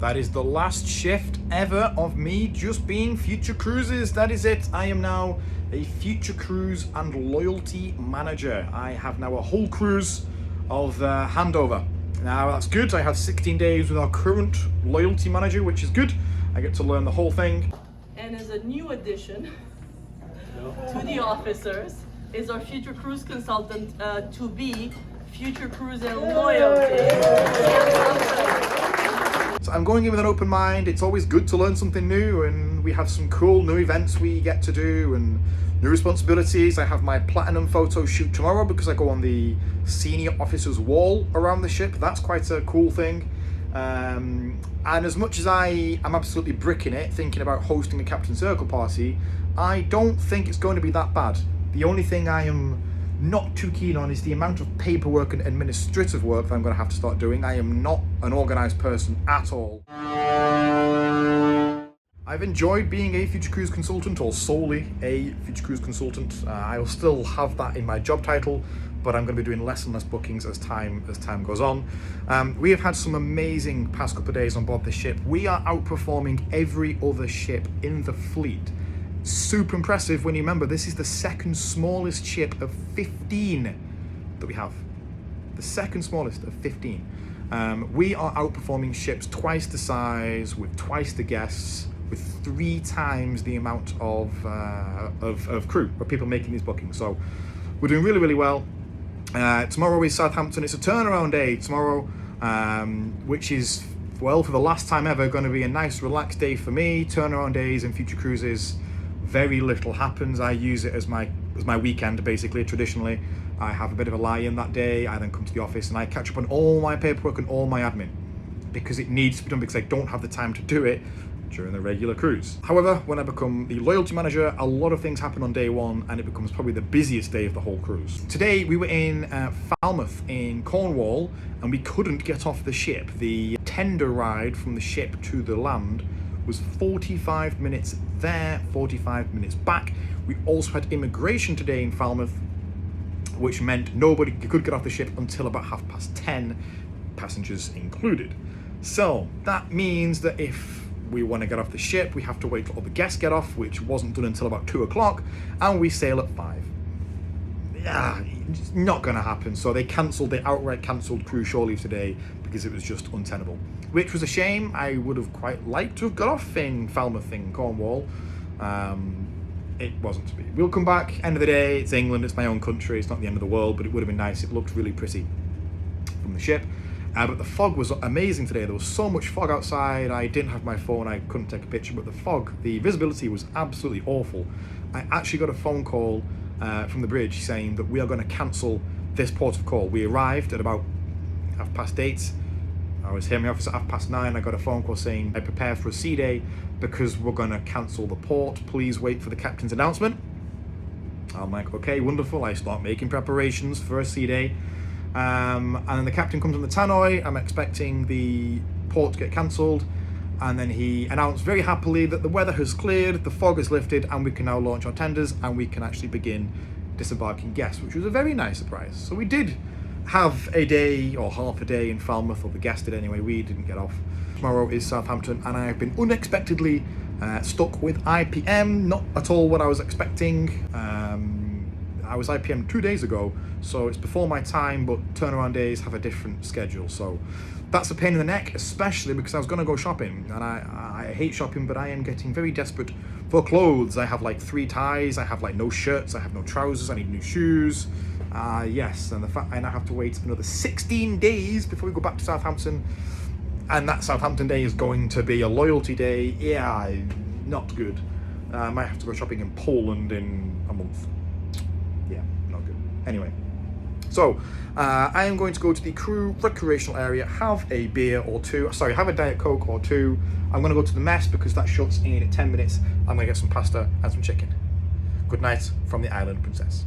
that is the last shift ever of me just being Future Cruises. That is it. I am now a Future Cruise and loyalty manager. I have now a whole cruise of handover. Now that's good. I have 16 days with our current loyalty manager, which is good. I get to learn the whole thing. And as a new addition to the officers is our Future Cruise consultant to be Future Cruise and loyalty. So I'm going in with an open mind. It's always good to learn something new, and we have some cool new events we get to do and new responsibilities. I have my platinum photo shoot tomorrow because I go on the senior officers wall around the ship. That's quite a cool thing. And as much as I am absolutely bricking it, thinking about hosting a Captain Circle party, I don't think it's going to be that bad. The only thing I am not too keen on is the amount of paperwork and administrative work that I'm going to have to start doing. I am not an organised person at all. I've enjoyed being a Future Cruise consultant, or solely a Future Cruise consultant. I'll still have that in my job title, but I'm going to be doing less and less bookings as time goes on. We have had some amazing past couple of days on board the ship. We are outperforming every other ship in the fleet. Super impressive when you remember this is the second smallest ship of 15 that we have. The second smallest of 15. We are outperforming ships twice the size, with twice the guests, with 3 times the amount of crew, of people making these bookings. So we're doing really, really well. Tomorrow is Southampton. It's a turnaround day tomorrow, which is, well, for the last time ever, going to be a nice relaxed day for me. Turnaround days in Future Cruises, very little happens. I use it as my weekend, basically. Traditionally, I have a bit of a lie-in that day. I then come to the office and I catch up on all my paperwork and all my admin, because it needs to be done, because I don't have the time to do it during the regular cruise. However, when I become the loyalty manager, a lot of things happen on day one, and it becomes probably the busiest day of the whole cruise. Today we were in Falmouth in Cornwall, and we couldn't get off the ship. The tender ride from the ship to the land was 45 minutes there, 45 minutes back. We also had immigration today in Falmouth, which meant nobody could get off the ship until about 10:30, passengers included. So that means that if we want to get off the ship, we have to wait till all the guests get off, which wasn't done until about 2 o'clock, and we sail at 5. Yeah, it's not going to happen. So they outright cancelled cruise shore leave today because it was just untenable, which was a shame. I would have quite liked to have got off in Falmouth in Cornwall. It wasn't to be. We'll come back. End of the day, it's England, it's my own country, it's not the end of the world, but it would have been nice. It looked really pretty from the ship. But the fog was amazing today. There was so much fog outside. I didn't have my phone, I couldn't take a picture, but the visibility was absolutely awful. I actually got a phone call from the bridge saying that we are going to cancel this port of call. We arrived at about 8:30. I was here in the office at 9:30. I got a phone call saying I prepare for a sea day because we're going to cancel the port. Please wait for the captain's announcement. I'm like, okay, wonderful. I start making preparations for a sea day. And then the captain comes on the tannoy. I'm expecting the port to get cancelled, and then he announced very happily that the weather has cleared, the fog has lifted, and we can now launch our tenders and we can actually begin disembarking guests, which was a very nice surprise. So we did have a day, or half a day, in Falmouth, or the guests did anyway. We didn't get off. Tomorrow is Southampton, and I have been unexpectedly stuck with IPM. Not at all what I was expecting. I was IPM 2 days ago, so it's before my time, but turnaround days have a different schedule. So that's a pain in the neck, especially because I was going to go shopping, and I hate shopping, but I am getting very desperate for clothes. I have like 3 ties, I have like no shirts, I have no trousers, I need new shoes. Yes, and the fact I now have to wait another 16 days before we go back to Southampton, and that Southampton day is going to be a loyalty day. Yeah, not good. I might have to go shopping in Poland in a month. Yeah, not good. Anyway, so I am going to go to the crew recreational area, have a beer or 2, sorry, have a Diet Coke or 2. I'm going to go to the mess because that shuts in 10 minutes. I'm going to get some pasta and some chicken. Good night from the Island Princess.